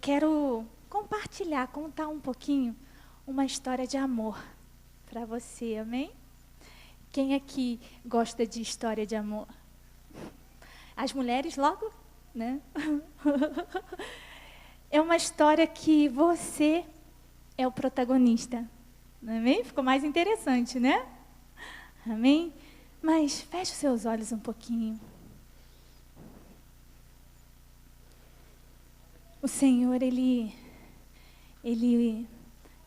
quero compartilhar, contar um pouquinho uma história de amor para você, amém? Quem aqui gosta de história de amor? As mulheres logo, né? É uma história que você é o protagonista, amém? Ficou mais interessante, né? Amém? Mas feche os seus olhos um pouquinho. O Senhor, Ele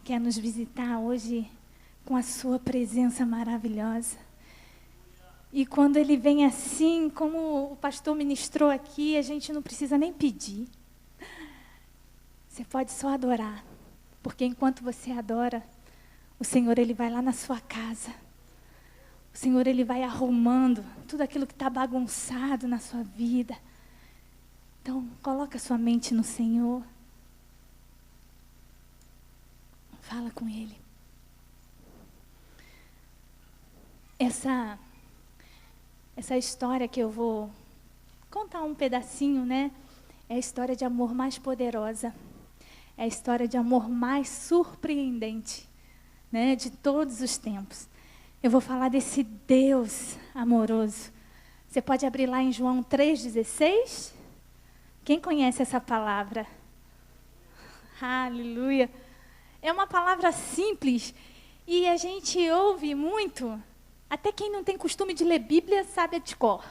quer nos visitar hoje com a sua presença maravilhosa. E quando Ele vem assim, como o pastor ministrou aqui, a gente não precisa nem pedir. Você pode só adorar. Porque enquanto você adora, o Senhor, Ele vai lá na sua casa. O Senhor, Ele vai arrumando tudo aquilo que está bagunçado na sua vida. Então, coloca sua mente no Senhor. Fala com Ele. Essa história que eu vou contar um pedacinho, né? É a história de amor mais poderosa. É a história de amor mais surpreendente, né? De todos os tempos. Eu vou falar desse Deus amoroso. Você pode abrir lá em João 3,16? Quem conhece essa palavra? Aleluia. É uma palavra simples e a gente ouve muito. Até quem não tem costume de ler Bíblia sabe de cor.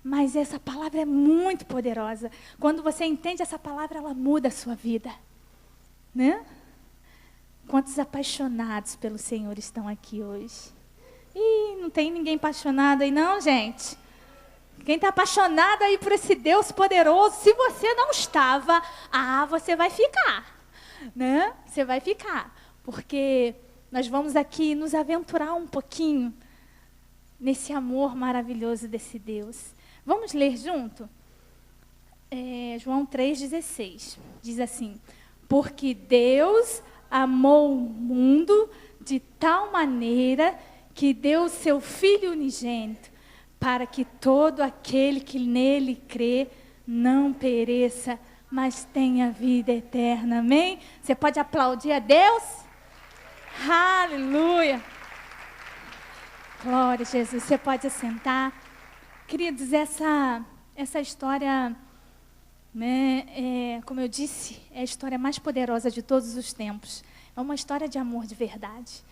Mas essa palavra é muito poderosa. Quando você entende essa palavra, ela muda a sua vida. Né? Quantos apaixonados pelo Senhor estão aqui hoje? Ih, não tem ninguém apaixonado aí não, gente? Quem está apaixonado aí por esse Deus poderoso, se você não estava, você vai ficar, né? Você vai ficar, porque nós vamos aqui nos aventurar um pouquinho nesse amor maravilhoso desse Deus. Vamos ler junto? João 3,16, diz assim: porque Deus amou o mundo de tal maneira que deu o seu Filho unigênito, para que todo aquele que nele crê não pereça, mas tenha vida eterna. Amém? Você pode aplaudir a Deus? Aleluia! Glória a Jesus. Você pode assentar. Queridos, essa história, né, como eu disse, é a história mais poderosa de todos os tempos. É uma história de amor de verdade,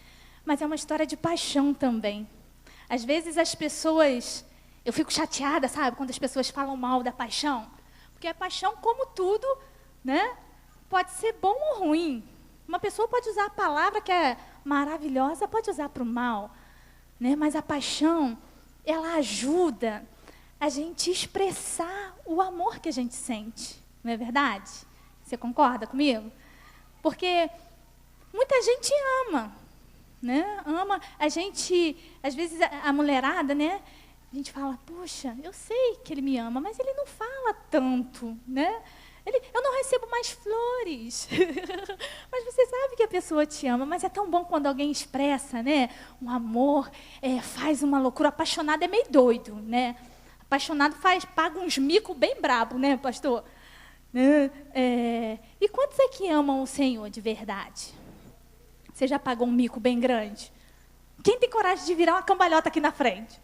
mas é uma história de paixão também. Às vezes as pessoas, eu fico chateada, sabe, quando as pessoas falam mal da paixão. Porque a paixão, como tudo, né, pode ser bom ou ruim. Uma pessoa pode usar a palavra que é maravilhosa, pode usar para o mal. Né, mas a paixão, ela ajuda a gente expressar o amor que a gente sente. Não é verdade? Você concorda comigo? Porque muita gente ama. Né? Ama, a gente, às vezes a mulherada, né? A gente fala, poxa, eu sei que ele me ama, mas ele não fala tanto, né? Eu não recebo mais flores. Mas você sabe que a pessoa te ama, mas é tão bom quando alguém expressa, né? Um amor, faz uma loucura. Apaixonado é meio doido, né? Apaixonado paga uns micos bem brabo, né, pastor? Né? E quantos é que amam o Senhor de verdade? Você já pagou um mico bem grande? Quem tem coragem de virar uma cambalhota aqui na frente?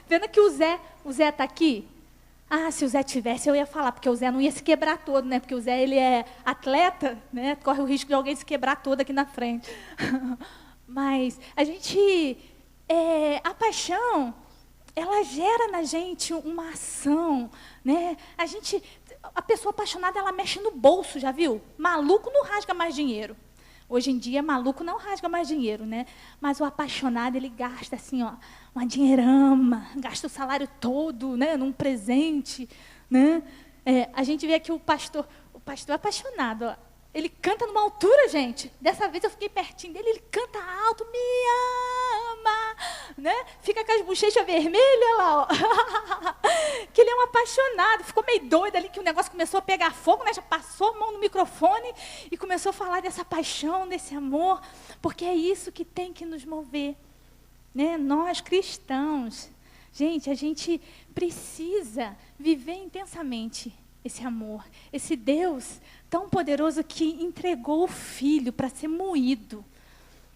Pena que o Zé está aqui. Se o Zé tivesse, eu ia falar, porque o Zé não ia se quebrar todo, né? Porque o Zé, ele é atleta, né? Corre o risco de alguém se quebrar todo aqui na frente. Mas a paixão, ela gera na gente uma ação, né? A pessoa apaixonada, ela mexe no bolso, já viu? Maluco não rasga mais dinheiro. Hoje em dia, maluco não rasga mais dinheiro, né? Mas o apaixonado, ele gasta assim, ó, uma dinheirama, gasta o salário todo, né, num presente, né? A gente vê aqui o pastor apaixonado, ó. Ele canta numa altura, gente. Dessa vez eu fiquei pertinho dele, ele canta alto, me ama, né? Fica com as bochechas vermelhas lá, ó. Que ele é um apaixonado, ficou meio doido ali, que o negócio começou a pegar fogo, né? Já passou a mão no microfone e começou a falar dessa paixão, desse amor, porque é isso que tem que nos mover, né? Nós cristãos, gente, a gente precisa viver intensamente esse amor. Esse Deus tão poderoso que entregou o Filho para ser moído,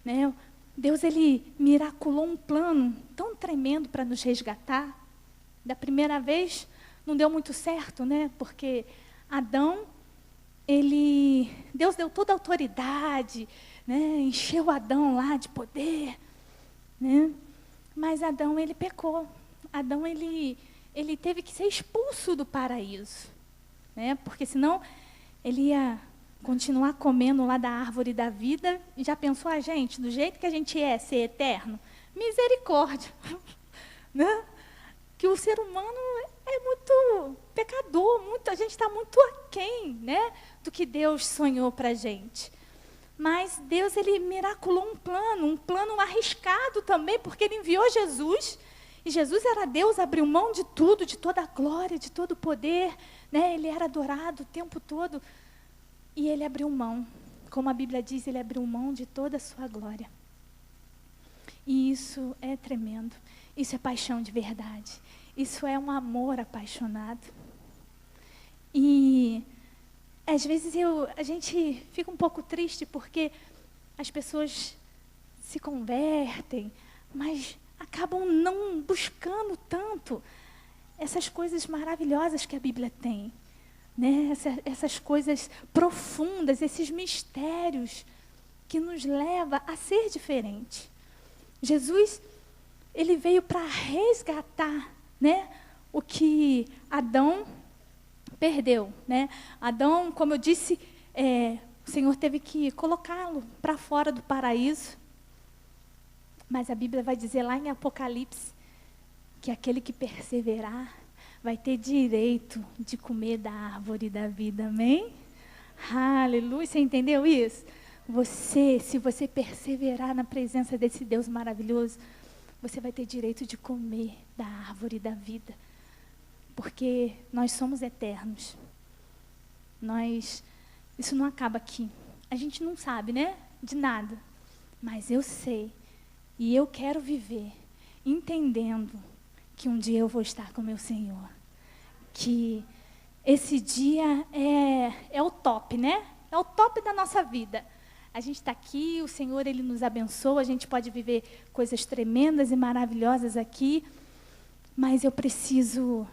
né? Deus, ele miraculou um plano tão tremendo para nos resgatar. Da primeira vez, não deu muito certo, né? Porque Adão, Deus deu toda a autoridade, né? Encheu Adão lá de poder, né? Mas Adão, ele pecou. Adão, ele teve que ser expulso do paraíso, né? Porque senão ele ia continuar comendo lá da árvore da vida. E já pensou, a gente, do jeito que a gente ser eterno? Misericórdia, né? Que o ser humano é muito pecador, a gente está muito aquém, né, do que Deus sonhou para a gente. Mas Deus, ele miraculou um plano arriscado também, porque ele enviou Jesus, e Jesus era Deus, abriu mão de tudo, de toda a glória, de todo o poder, né? Ele era adorado o tempo todo, e ele abriu mão, como a Bíblia diz, ele abriu mão de toda a sua glória. E isso é tremendo, isso é paixão de verdade, isso é um amor apaixonado. E às vezes a gente fica um pouco triste porque as pessoas se convertem, mas acabam não buscando tanto essas coisas maravilhosas que a Bíblia tem, né? Essas coisas profundas, esses mistérios que nos levam a ser diferente. Jesus, ele veio para resgatar, né, o que Adão perdeu, né? Adão, como eu disse, o Senhor teve que colocá-lo para fora do paraíso. Mas a Bíblia vai dizer lá em Apocalipse que aquele que perseverar vai ter direito de comer da árvore da vida, amém? Aleluia, você entendeu isso? Se você perseverar na presença desse Deus maravilhoso, você vai ter direito de comer da árvore da vida. Porque nós somos eternos. Isso não acaba aqui. A gente não sabe, né? De nada. Mas eu sei. E eu quero viver entendendo que um dia eu vou estar com o meu Senhor. Que esse dia é o top, né? É o top da nossa vida. A gente está aqui, o Senhor, ele nos abençoa, a gente pode viver coisas tremendas e maravilhosas aqui, mas eu preciso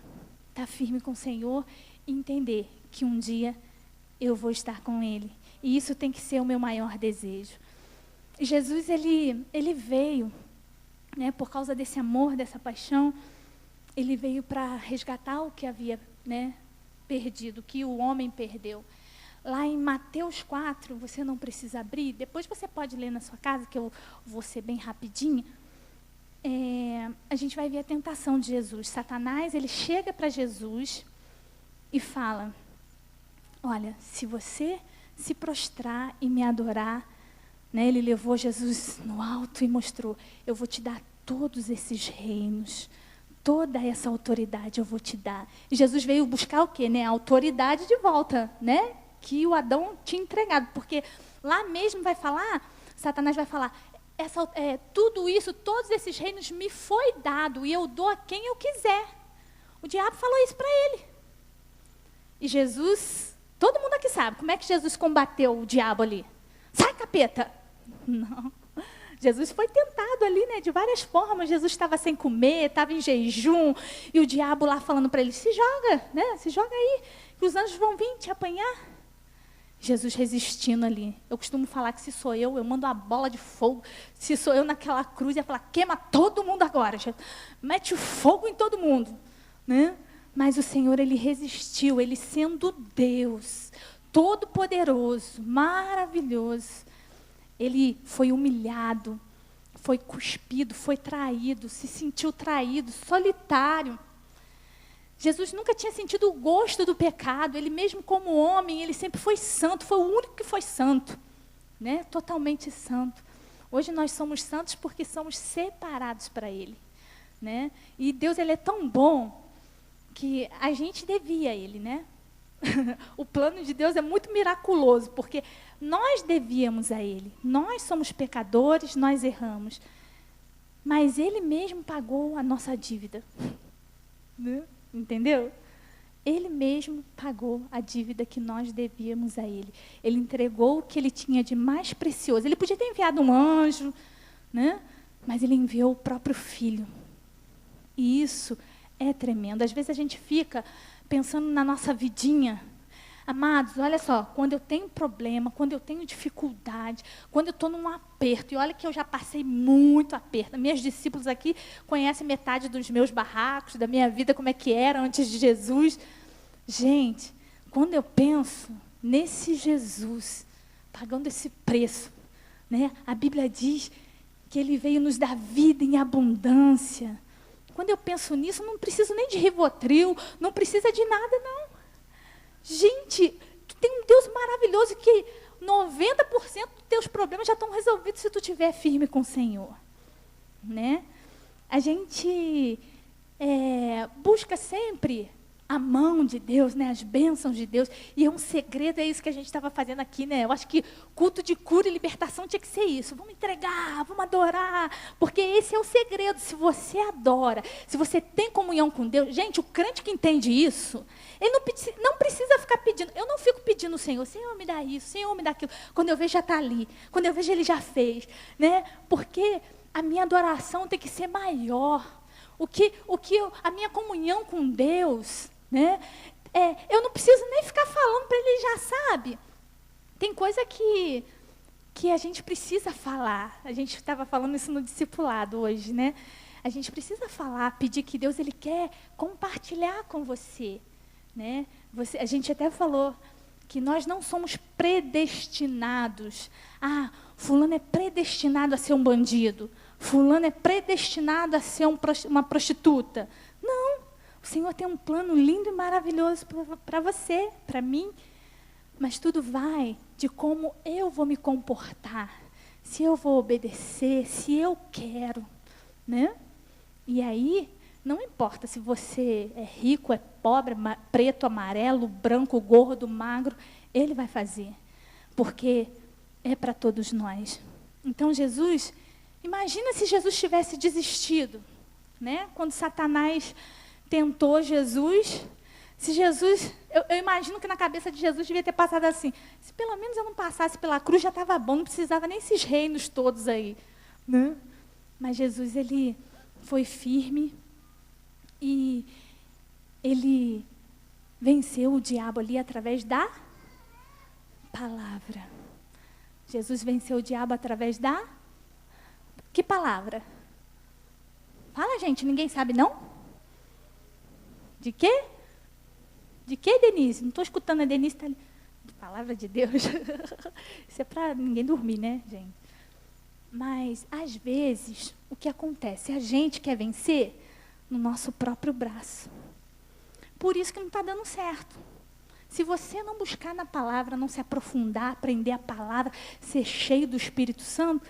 estar firme com o Senhor e entender que um dia eu vou estar com Ele. E isso tem que ser o meu maior desejo. E Jesus, ele veio, né, por causa desse amor, dessa paixão, ele veio para resgatar o que havia, né, perdido, que o homem perdeu. Lá em Mateus 4, você não precisa abrir, depois você pode ler na sua casa, que eu vou ser bem rapidinho. A gente vai ver a tentação de Jesus. Satanás, ele chega para Jesus e fala, olha, se você se prostrar e me adorar, né, ele levou Jesus no alto e mostrou, eu vou te dar todos esses reinos, toda essa autoridade eu vou te dar. E Jesus veio buscar o quê? Né? A autoridade de volta, né? Que o Adão tinha entregado, porque lá mesmo vai falar, Satanás vai falar, tudo isso, todos esses reinos me foi dado e eu dou a quem eu quiser. O diabo falou isso para ele. E Jesus, todo mundo aqui sabe, como é que Jesus combateu o diabo ali? Sai, capeta! Não. Jesus foi tentado ali, né, de várias formas. Jesus estava sem comer, estava em jejum, e o diabo lá falando para ele, se joga, né, se joga aí, que os anjos vão vir te apanhar. Jesus resistindo ali. Eu costumo falar que se sou eu mando uma bola de fogo. Se sou eu naquela cruz, ia falar, queima todo mundo agora. Mete o fogo em todo mundo, né? Mas o Senhor, ele resistiu, ele sendo Deus, todo-poderoso, maravilhoso. Ele foi humilhado, foi cuspido, foi traído, se sentiu traído, solitário. Jesus nunca tinha sentido o gosto do pecado. Ele mesmo como homem, ele sempre foi santo. Foi o único que foi santo, né? Totalmente santo. Hoje nós somos santos porque somos separados para Ele, né? E Deus, ele é tão bom que a gente devia a Ele, né? O plano de Deus é muito miraculoso, porque nós devíamos a Ele. Nós somos pecadores, nós erramos. Mas Ele mesmo pagou a nossa dívida, né? Entendeu? Ele mesmo pagou a dívida que nós devíamos a ele. Ele entregou o que ele tinha de mais precioso. Ele podia ter enviado um anjo, né? Mas ele enviou o próprio filho. E isso é tremendo. Às vezes a gente fica pensando na nossa vidinha. Amados, olha só, quando eu tenho problema, quando eu tenho dificuldade, quando eu estou num aperto, e olha que eu já passei muito aperto. Meus discípulos aqui conhecem metade dos meus barracos, da minha vida, como é que era antes de Jesus. Gente, quando eu penso nesse Jesus, pagando esse preço, né? A Bíblia diz que ele veio nos dar vida em abundância. Quando eu penso nisso, não preciso nem de Rivotril, não precisa de nada, não. Gente, tu tem um Deus maravilhoso que 90% dos teus problemas já estão resolvidos se tu estiver firme com o Senhor. Né? A gente busca sempre a mão de Deus, né? As bênçãos de Deus. E é um segredo, é isso que a gente estava fazendo aqui, né? Eu acho que culto de cura e libertação tinha que ser isso. Vamos entregar, vamos adorar. Porque esse é o segredo. Se você adora, se você tem comunhão com Deus... Gente, o crente que entende isso, ele não precisa ficar pedindo. Eu não fico pedindo ao Senhor, Senhor, me dá isso, Senhor, me dá aquilo. Quando eu vejo, já está ali. Quando eu vejo, Ele já fez. Né? Porque a minha adoração tem que ser maior. A minha comunhão com Deus... Né? Eu não preciso nem ficar falando para ele, já sabe. Tem coisa que a gente precisa falar. A gente estava falando isso no discipulado hoje, né? A gente precisa falar, pedir que Deus ele quer compartilhar com você, né? A gente até falou que nós não somos predestinados. Ah, fulano é predestinado a ser um bandido. Fulano é predestinado a ser uma prostituta. Não. O Senhor tem um plano lindo e maravilhoso para você, para mim. Mas tudo vai de como eu vou me comportar. Se eu vou obedecer, se eu quero. Né? E aí, não importa se você é rico, é pobre, preto, amarelo, branco, gordo, magro. Ele vai fazer. Porque é para todos nós. Então, Jesus... Imagina se Jesus tivesse desistido. Né? Quando Satanás... tentou Jesus, se Jesus, eu imagino que na cabeça de Jesus devia ter passado assim, se pelo menos eu não passasse pela cruz, já estava bom, não precisava nem esses reinos todos aí. Né? Mas Jesus, ele foi firme e ele venceu o diabo ali através da palavra. Jesus venceu o diabo através da... Que palavra? Fala, gente, ninguém sabe, não? De quê? De quê, Denise? Não estou escutando a Denise. Tá... Palavra de Deus. Isso é para ninguém dormir, né, gente? Mas, às vezes, o que acontece? A gente quer vencer no nosso próprio braço. Por isso que não está dando certo. Se você não buscar na palavra, não se aprofundar, aprender a palavra, ser cheio do Espírito Santo,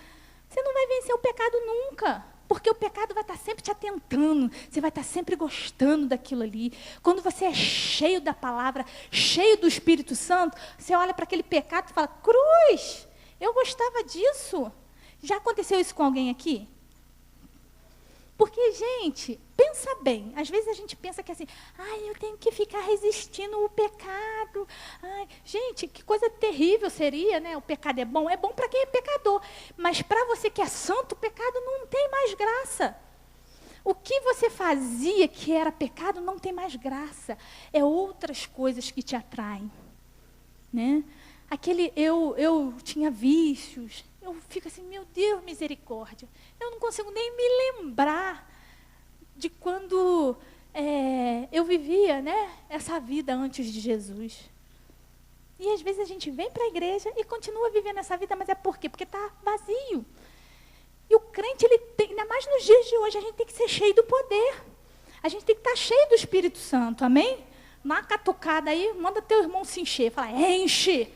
você não vai vencer o pecado nunca. Porque o pecado vai estar sempre te atentando, você vai estar sempre gostando daquilo ali. Quando você é cheio da palavra, cheio do Espírito Santo, você olha para aquele pecado e fala, cruz, eu gostava disso. Já aconteceu isso com alguém aqui? Porque, gente, pensa bem. Às vezes a gente pensa que assim, eu tenho que ficar resistindo o pecado. Gente, que coisa terrível seria, né? O pecado é bom para quem é pecador. Mas para você que é santo, o pecado não tem mais graça. O que você fazia que era pecado não tem mais graça. É outras coisas que te atraem. Né? Eu tinha vícios. Eu fico assim, meu Deus, misericórdia. Eu não consigo nem me lembrar de quando eu vivia, né, essa vida antes de Jesus. E às vezes a gente vem para a igreja e continua vivendo essa vida, mas é por quê? Porque está vazio. E o crente, ele tem, ainda mais nos dias de hoje, a gente tem que ser cheio do poder. A gente tem que estar cheio do Espírito Santo, amém? Uma catucada aí, manda teu irmão se encher. Fala, enche.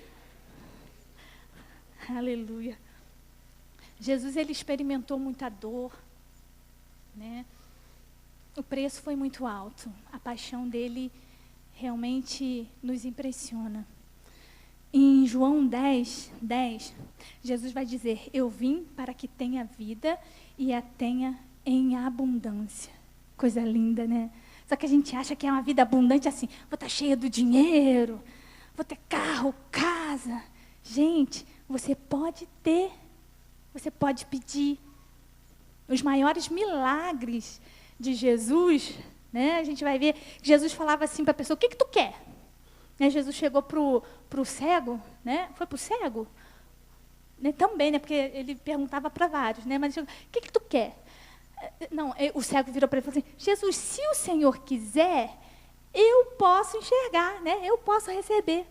Aleluia. Jesus, ele experimentou muita dor, né? O preço foi muito alto. A paixão dele realmente nos impressiona. Em João 10, Jesus vai dizer, eu vim para que tenha vida e a tenha em abundância. Coisa linda, né? Só que a gente acha que é uma vida abundante assim, vou estar cheia do dinheiro, vou ter carro, casa. Gente, você pode ter, você pode pedir. Os maiores milagres de Jesus, né, a gente vai ver, Jesus falava assim para a pessoa, o que tu quer? Né, Jesus chegou para o cego, né, foi para o cego? Né, também, né, porque ele perguntava para vários, né, mas o que tu quer? Não, o cego virou para ele e falou assim, Jesus, se o Senhor quiser, eu posso enxergar, né, eu posso receber.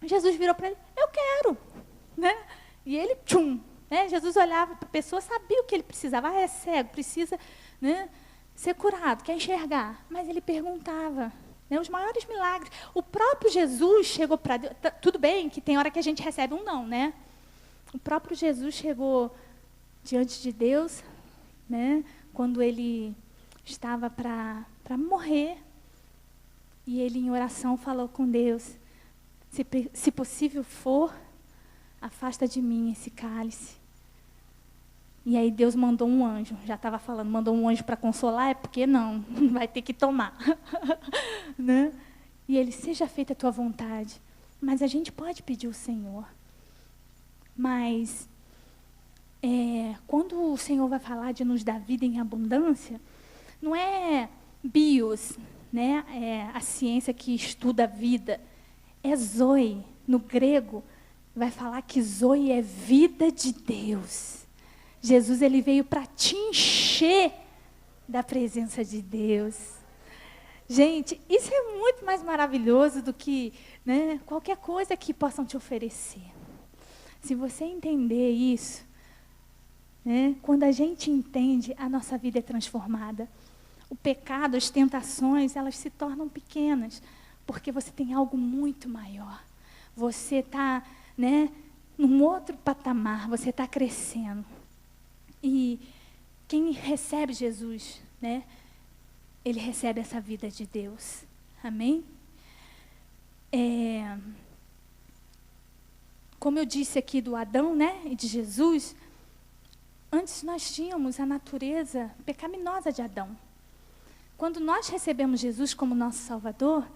Jesus virou para ele, eu quero. Né? E ele, tchum, né? Jesus olhava para a pessoa, sabia o que ele precisava. É cego, precisa, né, ser curado, quer enxergar. Mas ele perguntava, né, os maiores milagres. O próprio Jesus chegou para Deus. Tudo bem que tem hora que a gente recebe um não, né? O próprio Jesus chegou diante de Deus, né, quando ele estava para morrer. E ele, em oração, falou com Deus, se possível for, afasta de mim esse cálice. E aí Deus mandou um anjo, já estava falando, mandou um anjo para consolar, é porque não, vai ter que tomar. Né? E ele, seja feita a tua vontade. Mas a gente pode pedir ao Senhor. Mas, quando o Senhor vai falar de nos dar vida em abundância, não é bios, né? É a ciência que estuda a vida. É zoe, no grego, vai falar que zoe é vida de Deus. Jesus, ele veio para te encher da presença de Deus. Gente, isso é muito mais maravilhoso do que, né, qualquer coisa que possam te oferecer. Se você entender isso, né, quando a gente entende, a nossa vida é transformada. O pecado, as tentações, elas se tornam pequenas, porque você tem algo muito maior. Você está, né, num outro patamar, você está crescendo. E quem recebe Jesus, né, ele recebe essa vida de Deus. Amém? Como eu disse aqui do Adão, né, e de Jesus, antes nós tínhamos a natureza pecaminosa de Adão. Quando nós recebemos Jesus como nosso Salvador,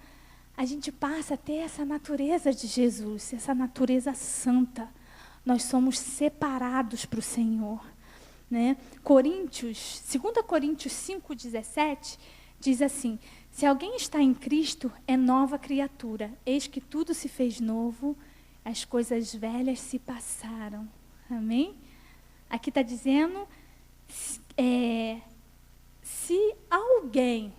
a gente passa a ter essa natureza de Jesus, essa natureza santa. Nós somos separados para o Senhor. Né? 2 Coríntios 5,17 diz assim, se alguém está em Cristo, é nova criatura. Eis que tudo se fez novo, as coisas velhas se passaram. Amém? Aqui está dizendo, se alguém,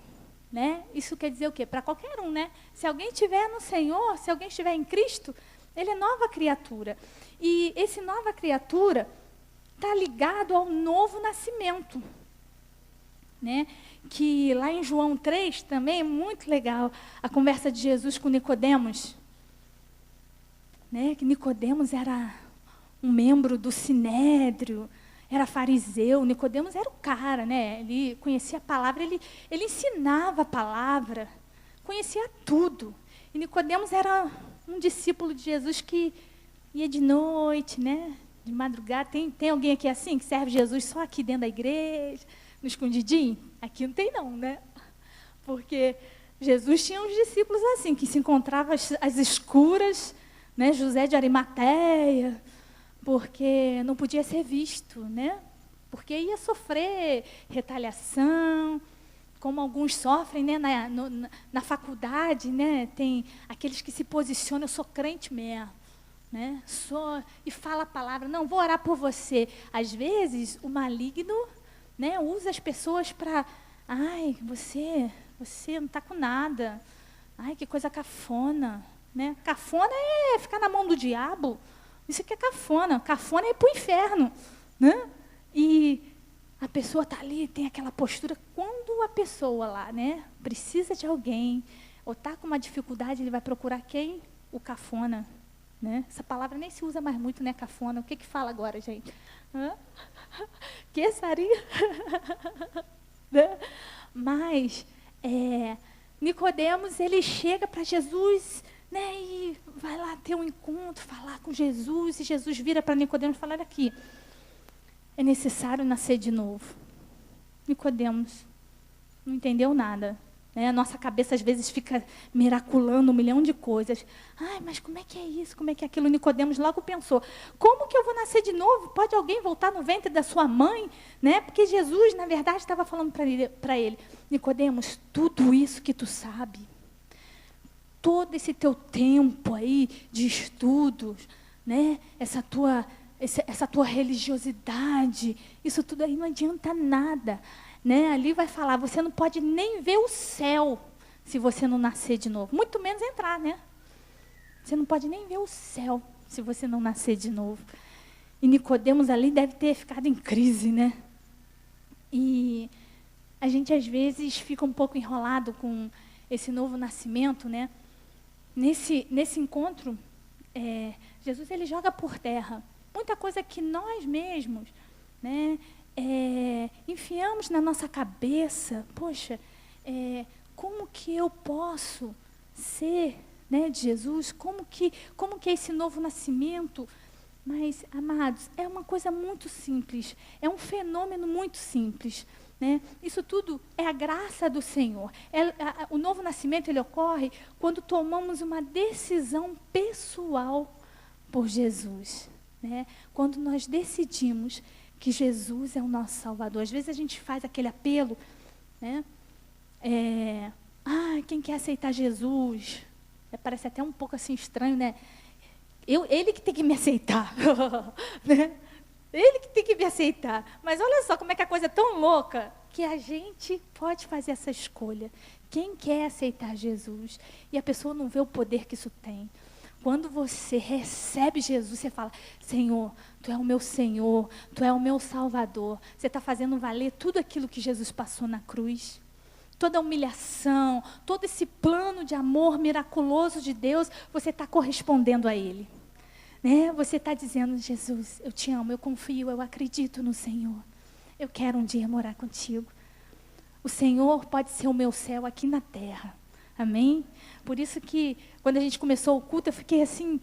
né? Isso quer dizer o quê? Para qualquer um, né? Se alguém estiver no Senhor, se alguém estiver em Cristo, ele é nova criatura. E esse nova criatura está ligado ao novo nascimento. Né? Que lá em João 3 também é muito legal a conversa de Jesus com Nicodemos. Né? Que Nicodemos era um membro do Sinédrio, era fariseu. Nicodemos era o cara, né? Ele conhecia a palavra, ele ensinava a palavra, conhecia tudo. E Nicodemos era um discípulo de Jesus que ia de noite, né? De madrugada. Tem alguém aqui assim, que serve Jesus só aqui dentro da igreja, no escondidinho? Aqui não tem não, né? Porque Jesus tinha uns discípulos assim, que se encontravam às escuras, né? José de Arimateia, porque não podia ser visto, né? Porque ia sofrer retaliação, como alguns sofrem, né? Na faculdade, né? Tem aqueles que se posicionam, eu sou crente mesmo. Né? E fala a palavra, não, vou orar por você. Às vezes, o maligno, né, usa as pessoas para, ai, você não está com nada. Ai, que coisa cafona. Né? Cafona é ficar na mão do diabo. Isso aqui é cafona. Cafona é ir para o inferno. Né? E a pessoa está ali, tem aquela postura. Quando a pessoa lá, né, precisa de alguém, ou está com uma dificuldade, ele vai procurar quem? O cafona. Né? Essa palavra nem se usa mais muito, né, cafona? O que fala agora, gente? Que saria? Né? Mas Nicodemos, ele chega para Jesus, né, e vai lá ter um encontro, falar com Jesus, e Jesus vira para Nicodemos e fala, olha aqui, é necessário nascer de novo. Nicodemos não entendeu nada. A nossa cabeça, às vezes, fica miraculando um milhão de coisas. Ai, mas como é que é isso? Como é que é aquilo? Nicodemos logo pensou, como que eu vou nascer de novo? Pode alguém voltar no ventre da sua mãe? Porque Jesus, na verdade, estava falando para ele, Nicodemos, tudo isso que tu sabe, todo esse teu tempo aí de estudos, essa tua religiosidade, isso tudo aí não adianta nada. Ali vai falar, você não pode nem ver o céu se você não nascer de novo. Muito menos entrar, Você não pode nem ver o céu se você não nascer de novo. E Nicodemos ali deve ter ficado em crise, E a gente, às vezes, fica um pouco enrolado com esse novo nascimento, Nesse encontro, Jesus ele joga por terra muita coisa que nós mesmos, enfiamos na nossa cabeça. Poxa, como que eu posso ser, de Jesus? Como que é esse novo nascimento? Mas, amados, é uma coisa muito simples, é um fenômeno muito simples. Isso tudo é a graça do Senhor. O novo nascimento ele ocorre quando tomamos uma decisão pessoal por Jesus. Quando nós decidimos que Jesus é o nosso Salvador. Às vezes a gente faz aquele apelo, quem quer aceitar Jesus? Parece até um pouco assim estranho, Ele que tem que me aceitar, Ele que tem que me aceitar. Mas olha só como é que a coisa é tão louca, que a gente pode fazer essa escolha. Quem quer aceitar Jesus? E a pessoa não vê o poder que isso tem. Quando você recebe Jesus, você fala, Senhor, Tu é o meu Senhor, Tu é o meu Salvador. Você está fazendo valer tudo aquilo que Jesus passou na cruz. Toda a humilhação, todo esse plano de amor miraculoso de Deus, você está correspondendo a Ele. Você está dizendo, Jesus, eu te amo, eu confio, eu acredito no Senhor. Eu quero um dia morar contigo. O Senhor pode ser o meu céu aqui na terra. Amém? Por isso que, quando a gente começou o culto, eu fiquei assim,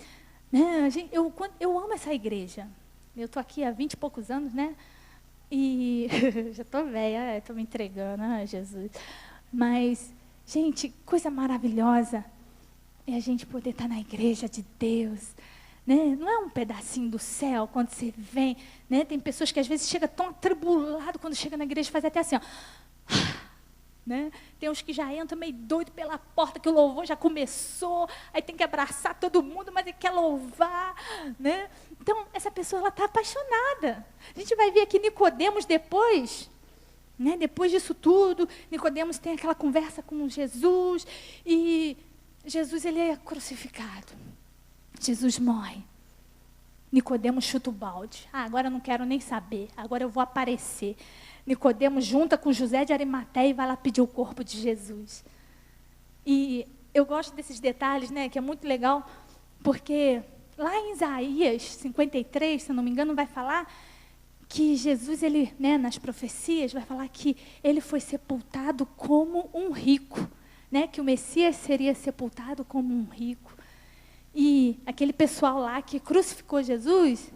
eu amo essa igreja. Eu estou aqui há 20 e poucos anos, E já estou velha, estou me entregando, Jesus. Mas, gente, coisa maravilhosa é a gente poder estar na igreja de Deus. Não é um pedacinho do céu, quando você vem. Tem pessoas que às vezes chegam tão atribulado quando chega na igreja, faz até assim, ó. Tem uns que já entram meio doido pela porta, que o louvor já começou, aí tem que abraçar todo mundo, mas ele quer louvar, Então, essa pessoa, ela está apaixonada. A gente vai ver aqui Nicodemos depois, depois disso tudo, Nicodemos tem aquela conversa com Jesus, e Jesus, ele é crucificado. Jesus morre. Nicodemos chuta o balde. Agora eu não quero nem saber, agora eu vou aparecer. Nicodemos junta com José de Arimateia e vai lá pedir o corpo de Jesus. E eu gosto desses detalhes, que é muito legal, porque lá em Isaías 53, se eu não me engano, vai falar que Jesus, ele, nas profecias, vai falar que ele foi sepultado como um rico, que o Messias seria sepultado como um rico. E aquele pessoal lá que crucificou Jesus,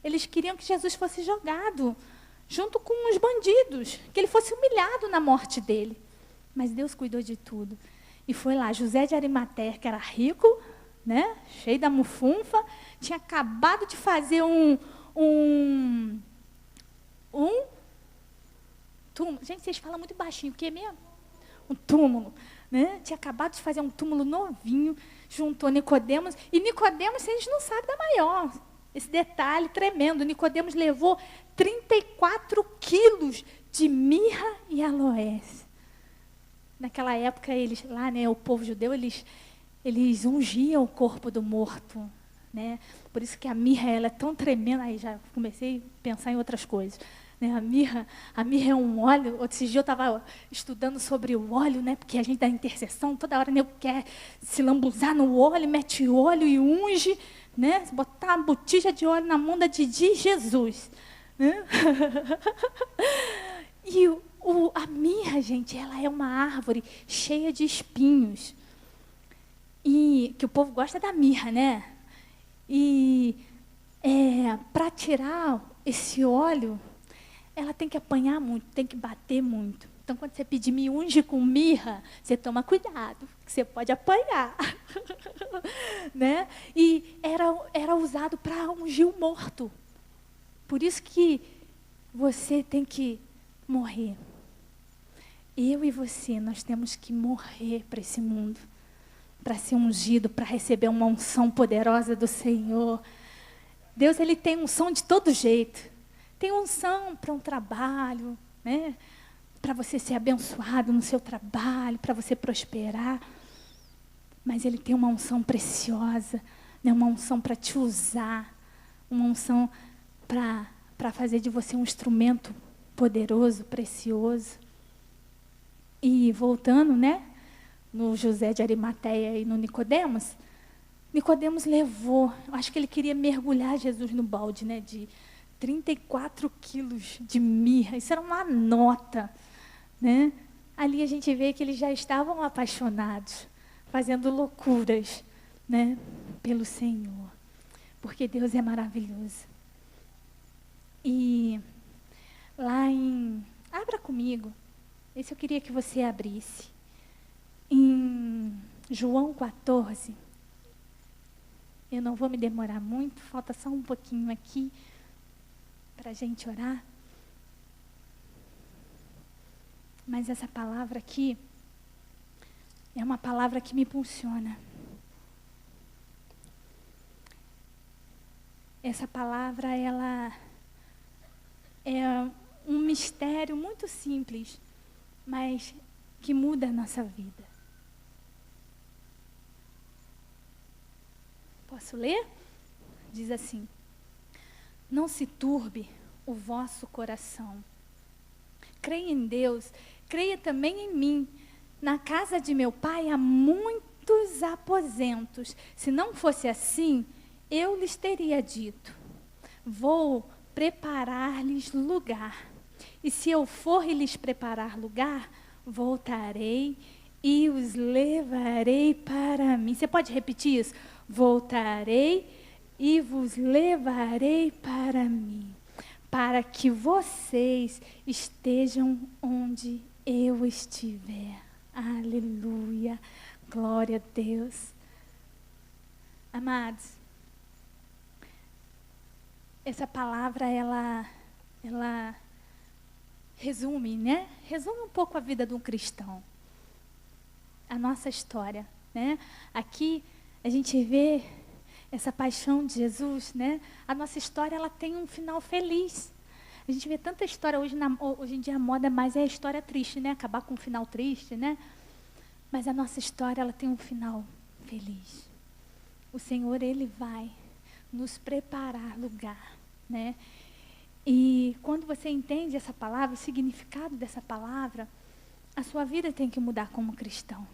eles queriam que Jesus fosse jogado junto com os bandidos, que ele fosse humilhado na morte dele. Mas Deus cuidou de tudo. E foi lá, José de Arimateia, que era rico, cheio da mufunfa, tinha acabado de fazer um túmulo. Gente, vocês falam muito baixinho, o que mesmo? Um túmulo. Tinha acabado de fazer um túmulo novinho, juntou Nicodemos. E Nicodemos, a gente não sabe da maior. Esse detalhe tremendo. Nicodemos levou 34 quilos de mirra e aloés. Naquela época, eles lá, o povo judeu, eles ungiam o corpo do morto. Por isso que a mirra ela é tão tremenda. Aí já comecei a pensar em outras coisas. A mirra é um óleo. Outro dia eu estava estudando sobre o óleo, porque a gente dá intercessão, toda hora quer se lambuzar no óleo, mete óleo e unge, botar uma botija de óleo na mão de Jesus. E a mirra, gente, ela é uma árvore cheia de espinhos. E que o povo gosta da mirra, E para tirar esse óleo, ela tem que apanhar muito, tem que bater muito. Então, quando você pedir me unge com mirra, você toma cuidado, que você pode apanhar. Né? E era usado para ungir o morto. Por isso que você tem que morrer. Eu e você, nós temos que morrer para esse mundo, para ser ungido, para receber uma unção poderosa do Senhor. Deus, Ele tem unção de todo jeito. Tem unção para um trabalho, né? Para você ser abençoado no seu trabalho, para você prosperar. Mas Ele tem uma unção preciosa, né? Uma unção para te usar, uma unção para fazer de você um instrumento poderoso, precioso. E voltando, né? No José de Arimateia e no Nicodemos, Nicodemos levou, acho que ele queria mergulhar Jesus no balde, né? De 34 quilos de mirra, isso era uma nota, né? Ali a gente vê que eles já estavam apaixonados, fazendo loucuras, né? Pelo Senhor, porque Deus é maravilhoso. E lá abra comigo, esse eu queria que você abrisse, em João 14, eu não vou me demorar muito, falta só um pouquinho aqui, para a gente orar. Mas essa palavra aqui é uma palavra que me impulsiona. Essa palavra, ela é um mistério muito simples, mas que muda a nossa vida. Posso ler? Diz assim: não se turbe o vosso coração. Creia em Deus, creia também em mim. Na casa de meu pai há muitos aposentos. Se não fosse assim, eu lhes teria dito: vou preparar-lhes lugar. E se eu for e lhes preparar lugar, voltarei e os levarei para mim. Você pode repetir isso? Voltarei e vos levarei para mim, para que vocês estejam onde eu estiver. Aleluia, glória a Deus. Amados, essa palavra, ela resume, né? Resume um pouco a vida de um cristão, a nossa história, né? Aqui a gente vê essa paixão de Jesus, né? A nossa história, ela tem um final feliz. A gente vê tanta história hoje em dia, a moda mais é a história triste, né? Acabar com um final triste, né? Mas a nossa história, ela tem um final feliz. O Senhor, Ele vai nos preparar lugar, né? E quando você entende essa palavra, o significado dessa palavra, a sua vida tem que mudar como cristão,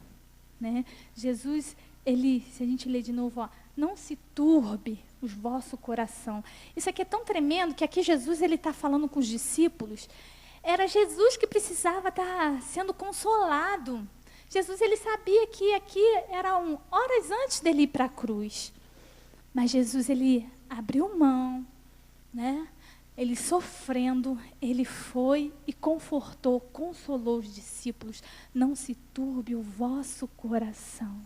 né? Jesus, Ele, se a gente ler de novo, ó, não se turbe o vosso coração. Isso aqui é tão tremendo que aqui Jesus, Ele está falando com os discípulos. Era Jesus que precisava estar sendo consolado. Jesus, Ele sabia que aqui eram horas antes dele ir para a cruz. Mas Jesus, Ele abriu mão, né? Ele sofrendo, Ele foi e confortou, consolou os discípulos. Não se turbe o vosso coração.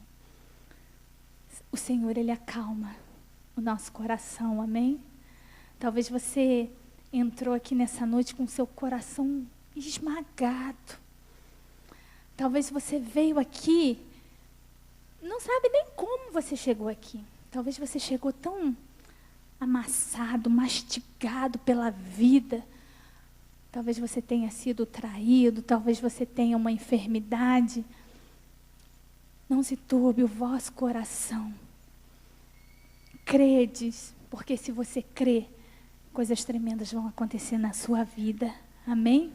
O Senhor, Ele acalma o nosso coração, amém? Talvez você entrou aqui nessa noite com o seu coração esmagado. Talvez você veio aqui, não sabe nem como você chegou aqui. Talvez você chegou tão amassado, mastigado pela vida. Talvez você tenha sido traído, talvez você tenha uma enfermidade. Não se turbe o vosso coração. Credes, porque se você crê, coisas tremendas vão acontecer na sua vida. Amém?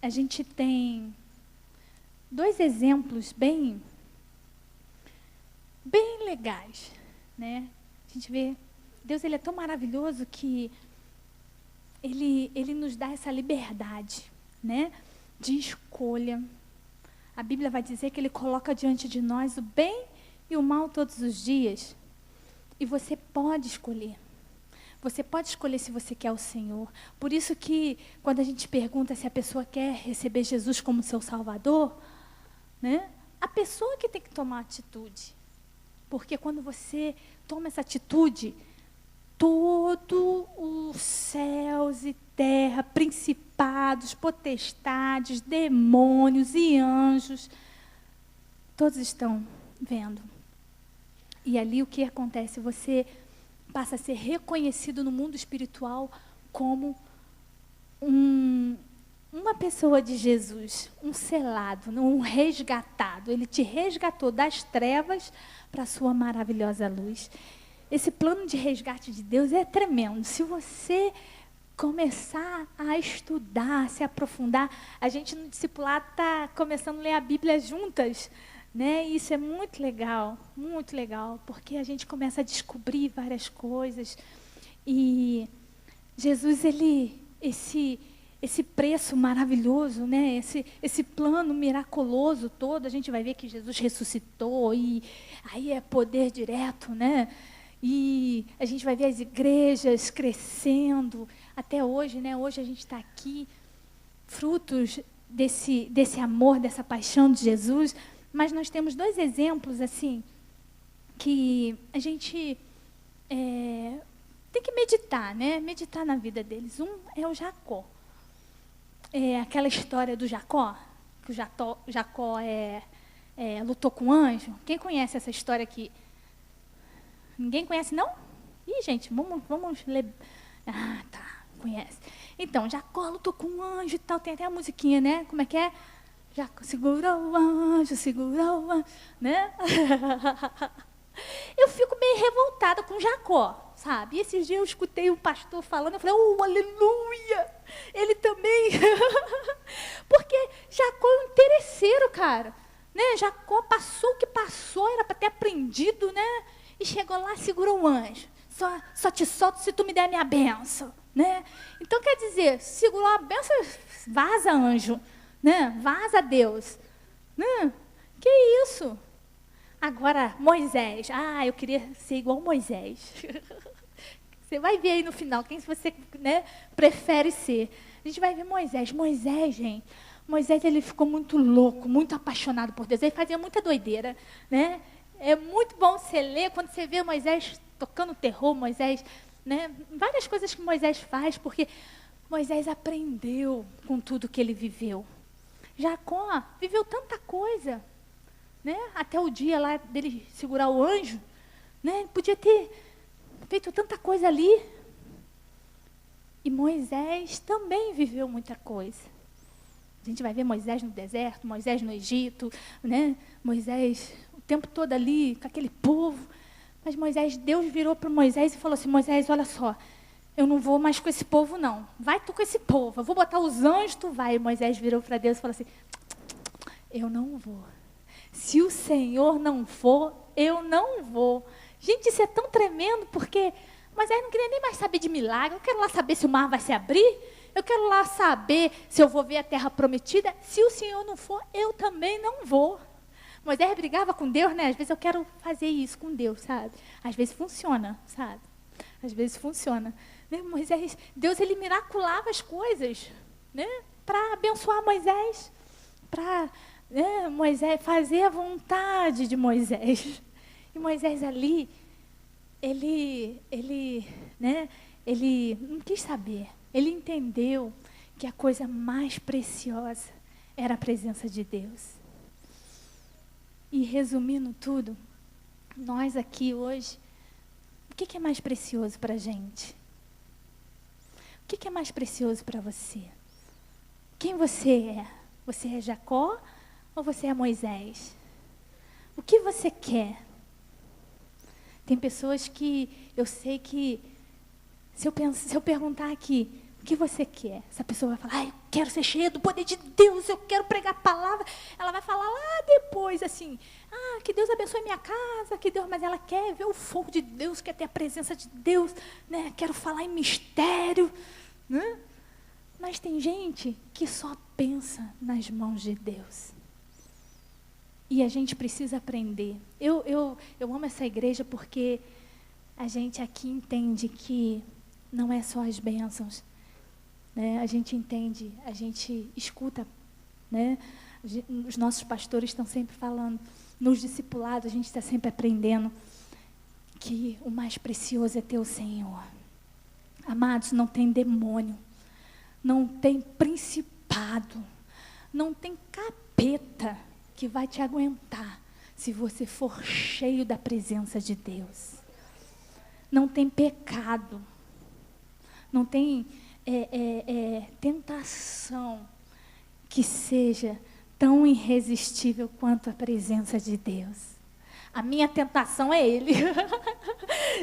A gente tem 2 exemplos bem legais, né? A gente vê, Deus, Ele é tão maravilhoso que Ele nos dá essa liberdade, né? De escolha. A Bíblia vai dizer que Ele coloca diante de nós o bem e o mal todos os dias. E você pode escolher. Você pode escolher se você quer o Senhor. Por isso que, quando a gente pergunta se a pessoa quer receber Jesus como seu Salvador, né, a pessoa que tem que tomar atitude. Porque quando você toma essa atitude, todo os céus e terra, principados, potestades, demônios e anjos, todos estão vendo. E ali o que acontece? Você passa a ser reconhecido no mundo espiritual como uma pessoa de Jesus, um selado, um resgatado. Ele te resgatou das trevas para a sua maravilhosa luz. Esse plano de resgate de Deus é tremendo. Se você começar a estudar, se aprofundar, a gente no discipulado está começando a ler a Bíblia juntas, né? Isso é muito legal, porque a gente começa a descobrir várias coisas. E Jesus, esse preço maravilhoso, né? Esse plano miraculoso todo, a gente vai ver que Jesus ressuscitou, e aí é poder direto, né? E a gente vai ver as igrejas crescendo até hoje, né? Hoje a gente está aqui, frutos desse amor, dessa paixão de Jesus. Mas nós temos 2 exemplos, assim, que a gente tem que meditar, né? Meditar na vida deles. Um é o Jacó. Aquela história do Jacó, que o Jacó lutou com o anjo. Quem conhece essa história aqui? Ninguém conhece, não? Ih, gente, vamos ler. Ah, tá, conhece. Então, Jacó lutou com um anjo e tal. Tem até a musiquinha, né? Como é que é? Jacó segurou o anjo, né? Eu fico meio revoltada com Jacó, sabe? E esses dias eu escutei um pastor falando, eu falei, aleluia! Ele também. Porque Jacó é um interesseiro, cara. Né? Jacó passou o que passou, era para ter aprendido, né? E chegou lá, segurou o anjo. Só te solto se tu me der a minha bênção, né? Então, quer dizer, segurou a bênção, vaza, anjo. Né? Vaza, Deus. Né? Que isso? Agora, Moisés. Ah, eu queria ser igual Moisés. Você vai ver aí no final quem você, né, prefere ser. A gente vai ver Moisés. Moisés, gente. Moisés, ele ficou muito louco, muito apaixonado por Deus. Ele fazia muita doideira. Né? É muito bom você ler quando você vê Moisés tocando terror, Moisés, né? Várias coisas que Moisés faz, porque Moisés aprendeu com tudo que ele viveu. Jacó viveu tanta coisa, né? Até o dia lá dele segurar o anjo, né? Ele podia ter feito tanta coisa ali. E Moisés também viveu muita coisa. A gente vai ver Moisés no deserto, Moisés no Egito, né? Moisés o tempo todo ali com aquele povo. Mas Deus virou para Moisés e falou assim, Moisés, olha só, eu não vou mais com esse povo, não. Vai tu com esse povo. Eu vou botar os anjos, tu vai. E Moisés virou para Deus e falou assim, eu não vou. Se o Senhor não for, eu não vou. Gente, isso é tão tremendo, porque Moisés não queria nem mais saber de milagre. Eu quero lá saber se o mar vai se abrir. Eu quero lá saber se eu vou ver a terra prometida. Se o Senhor não for, eu também não vou. Moisés brigava com Deus, né? Às vezes eu quero fazer isso com Deus, sabe? Às vezes funciona, sabe? Às vezes funciona. Moisés, Deus, ele miraculava as coisas, né? Para abençoar Moisés, para Moisés fazer a vontade de Moisés. E Moisés ali, ele não quis saber. Ele entendeu que a coisa mais preciosa era a presença de Deus. E resumindo tudo, nós aqui hoje, o que é mais precioso para a gente? O que é mais precioso para você? Quem você é? Você é Jacó ou você é Moisés? O que você quer? Tem pessoas que eu sei que, se eu perguntar aqui, o que você quer? Essa pessoa vai falar, eu quero ser cheia do poder de Deus, eu quero pregar a palavra. Ela vai falar lá depois, assim, que Deus abençoe minha casa, mas ela quer ver o fogo de Deus, quer ter a presença de Deus, né? Quero falar em mistério, né? Mas tem gente que só pensa nas mãos de Deus. E a gente precisa aprender. Eu amo essa igreja porque a gente aqui entende que não é só as bênçãos, né? A gente entende, a gente escuta, né? Os nossos pastores estão sempre falando, nos discipulados a gente está sempre aprendendo que o mais precioso é ter o Senhor. Amados, não tem demônio, não tem principado, não tem capeta que vai te aguentar se você for cheio da presença de Deus. Não tem pecado, não tem tentação que seja tão irresistível quanto a presença de Deus. A minha tentação é Ele.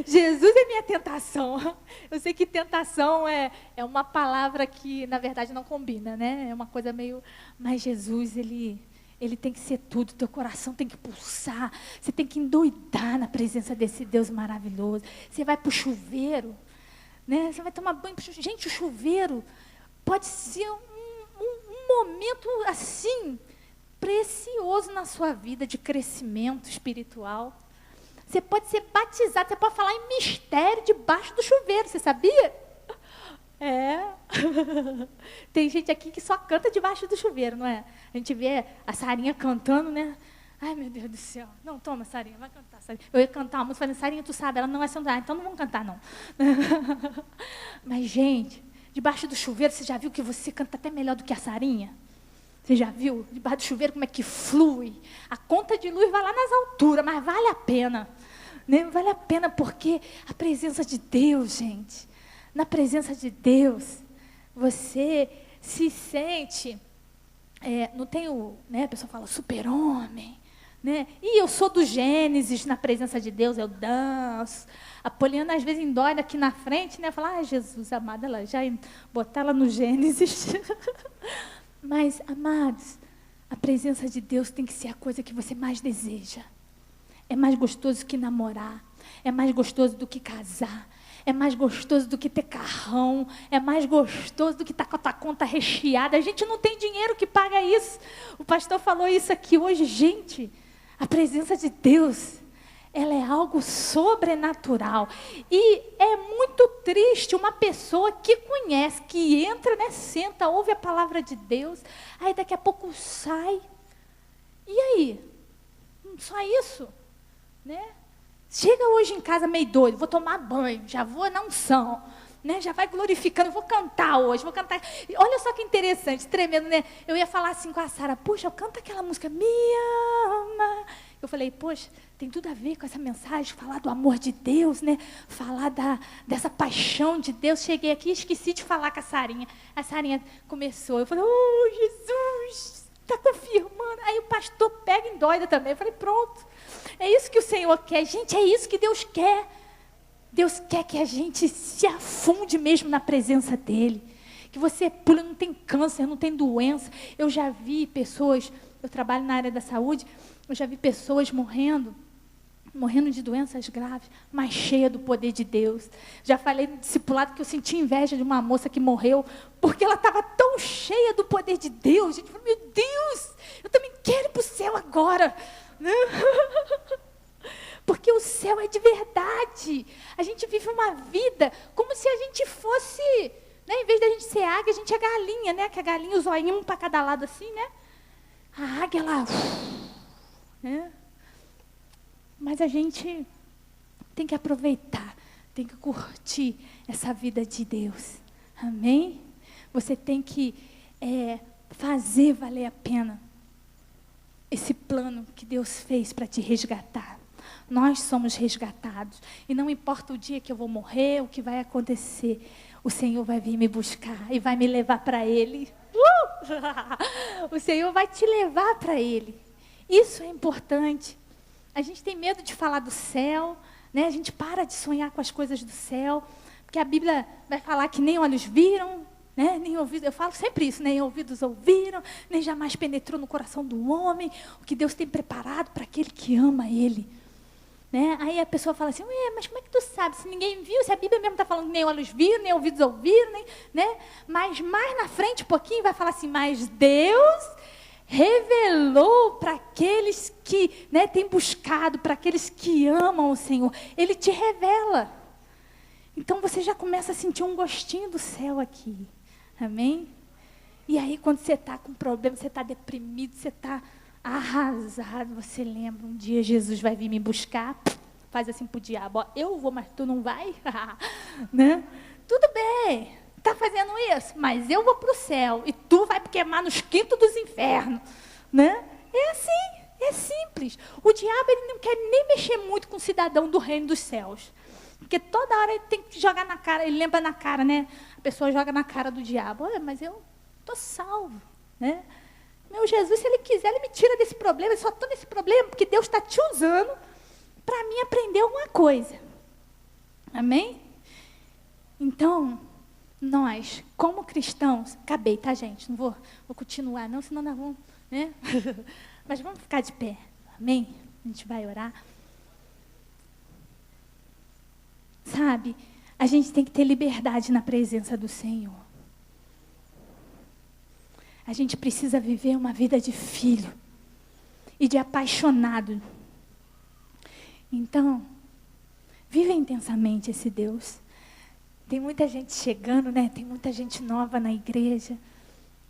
Jesus é minha tentação. Eu sei que tentação é uma palavra que, na verdade, não combina, né? É uma coisa meio... Mas Jesus, Ele tem que ser tudo. Teu coração tem que pulsar. Você tem que endoidar na presença desse Deus maravilhoso. Você vai para o chuveiro, né? Você vai tomar banho. Gente, o chuveiro pode ser um momento assim... precioso na sua vida de crescimento espiritual. Você pode ser batizado, você pode falar em mistério debaixo do chuveiro, você sabia? Tem gente aqui que só canta debaixo do chuveiro, não é? A gente vê a Sarinha cantando, né? Ai, meu Deus do céu. Não, toma, Sarinha, vai cantar, Sarinha. Eu ia cantar uma música, falando, Sarinha, tu sabe, ela não é santo, então não vamos cantar, não. Mas, gente, debaixo do chuveiro, você já viu que você canta até melhor do que a Sarinha? Você já viu, debaixo do chuveiro, como é que flui? A conta de luz vai lá nas alturas, mas vale a pena. Né? Vale a pena porque a presença de Deus, gente, na presença de Deus, você se sente, não tem né, a pessoa fala super-homem, né? E eu sou do Gênesis, na presença de Deus, eu danço. A Poliana, às vezes, endoida aqui na frente, né? Fala, Jesus amado, ela já botar ela no Gênesis. Mas, amados, a presença de Deus tem que ser a coisa que você mais deseja. É mais gostoso que namorar, é mais gostoso do que casar, é mais gostoso do que ter carrão, é mais gostoso do que estar com a tua conta recheada. A gente não tem dinheiro que paga isso. O pastor falou isso aqui hoje. Gente, a presença de Deus, ela é algo sobrenatural. E é muito triste uma pessoa que conhece, que entra, né, senta, ouve a palavra de Deus, aí daqui a pouco sai. E aí? Só isso? Né? Chega hoje em casa meio doido, vou tomar banho, já vou na unção, né? Já vai glorificando, vou cantar hoje, vou cantar. Olha só que interessante, tremendo, né? Eu ia falar assim com a Sara, poxa, canta aquela música, Me Ama. Eu falei, poxa, tem tudo a ver com essa mensagem, falar do amor de Deus, né? Falar dessa paixão de Deus. Cheguei aqui e esqueci de falar com a Sarinha. A Sarinha começou, eu falei, oh, Jesus, está confirmando. Aí o pastor pega e endoida também. Eu falei, pronto, é isso que o Senhor quer. Gente, é isso que Deus quer. Deus quer que a gente se afunde mesmo na presença dEle. Que você pula, não tem câncer, não tem doença. Eu já vi pessoas, eu trabalho na área da saúde, eu já vi pessoas morrendo de doenças graves, mas cheia do poder de Deus. Já falei no discipulado que eu senti inveja de uma moça que morreu, porque ela estava tão cheia do poder de Deus. Gente, meu Deus, eu também quero ir para o céu agora. Porque o céu é de verdade. A gente vive uma vida como se a gente fosse, né, em vez da gente ser águia, a gente é galinha, né? Que a galinha, o zoinho um para cada lado assim, né? A águia lá... né? Mas a gente tem que aproveitar, tem que curtir essa vida de Deus. Amém? Você tem que fazer valer a pena esse plano que Deus fez para te resgatar. Nós somos resgatados. E não importa o dia que eu vou morrer, o que vai acontecer, o Senhor vai vir me buscar e vai me levar para Ele. O Senhor vai te levar para Ele. Isso é importante. A gente tem medo de falar do céu, né? A gente para de sonhar com as coisas do céu, porque a Bíblia vai falar que nem olhos viram, né? Nem ouvidos, eu falo sempre isso, nem ouvidos ouviram, nem jamais penetrou no coração do homem, o que Deus tem preparado para aquele que ama Ele. Né? Aí a pessoa fala assim, mas como é que tu sabe? Se ninguém viu, se a Bíblia mesmo está falando que nem olhos viram, nem ouvidos ouviram, né? Mas mais na frente um pouquinho vai falar assim, mas Deus revelou para aqueles que, né, têm buscado, para aqueles que amam o Senhor. Ele te revela. Então você já começa a sentir um gostinho do céu aqui. Amém? E aí quando você está com problema, você está deprimido, você está arrasado, você lembra, um dia Jesus vai vir me buscar, faz assim pro diabo, ó, eu vou, mas tu não vai? Né? Tudo bem, está fazendo isso, mas eu vou para o céu, e tu vai queimar nos quintos dos infernos. Né? É assim, é simples. O diabo ele não quer nem mexer muito com o cidadão do reino dos céus. Porque toda hora ele tem que jogar na cara, ele lembra na cara, né? A pessoa joga na cara do diabo. Olha, mas eu estou salvo, né? Meu Jesus, se Ele quiser, Ele me tira desse problema. Eu só estou nesse problema porque Deus está te usando para mim aprender alguma coisa. Amém? Então, nós, como cristãos, acabei, tá, gente? Não vou continuar, não, senão nós vamos, né? Mas vamos ficar de pé. Amém? A gente vai orar. Sabe, a gente tem que ter liberdade na presença do Senhor. A gente precisa viver uma vida de filho e de apaixonado. Então, viva intensamente esse Deus. Tem muita gente chegando, né? Tem muita gente nova na igreja.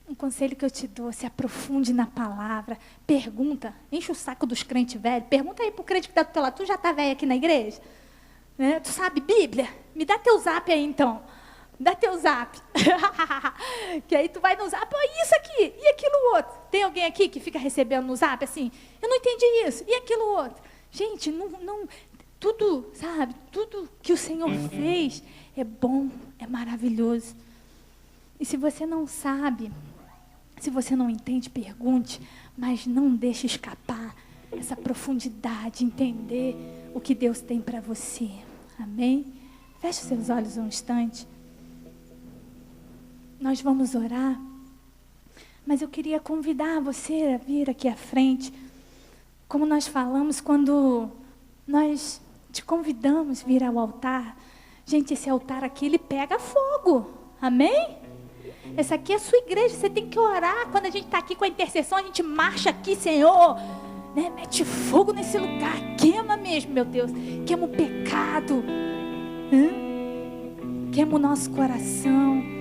Um conselho que eu te dou, se aprofunde na palavra. Pergunta, enche o saco dos crentes velhos. Pergunta aí para o crente que está do teu lado, tu já está velho aqui na igreja? Né? Tu sabe Bíblia? Me dá teu zap aí então. Dá teu zap. Que aí tu vai no zap, oh, isso aqui, e aquilo outro. Tem alguém aqui que fica recebendo no zap assim? Eu não entendi isso, e aquilo outro. Gente, tudo, sabe, tudo que o Senhor fez é bom, é maravilhoso. E se você não sabe, se você não entende, pergunte, mas não deixe escapar essa profundidade, entender o que Deus tem para você. Amém? Feche seus olhos um instante. Nós vamos orar, mas eu queria convidar você a vir aqui à frente. Como nós falamos quando nós te convidamos a vir ao altar. Gente, esse altar aqui, ele pega fogo. Amém? Essa aqui é a sua igreja, você tem que orar. Quando a gente está aqui com a intercessão, a gente marcha aqui, Senhor, né? Mete fogo nesse lugar, queima mesmo, meu Deus. Queima o pecado. Queima o nosso coração.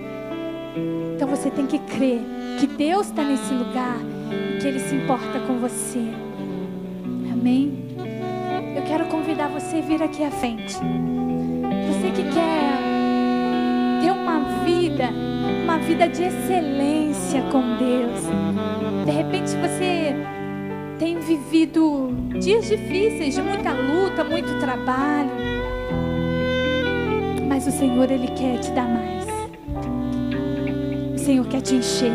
Então você tem que crer que Deus está nesse lugar e que Ele se importa com você. Amém? Eu quero convidar você a vir aqui à frente. Você que quer ter uma vida de excelência com Deus. De repente você tem vivido dias difíceis, de muita luta, muito trabalho. Mas o Senhor, Ele quer te dar mais. O Senhor quer te encher.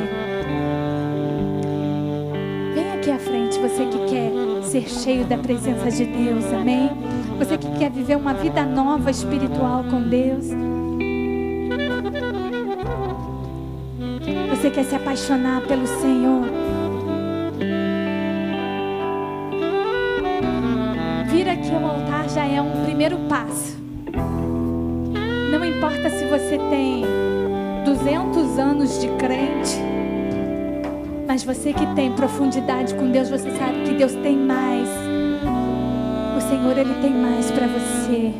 Vem aqui à frente, você que quer ser cheio da presença de Deus, amém? Você que quer viver uma vida nova espiritual com Deus. Você quer se apaixonar pelo Senhor. Vir aqui ao altar já é um primeiro passo. Não importa se você tem 200 anos de crente, mas você que tem profundidade com Deus, você sabe que Deus tem mais. O Senhor, Ele tem mais para você.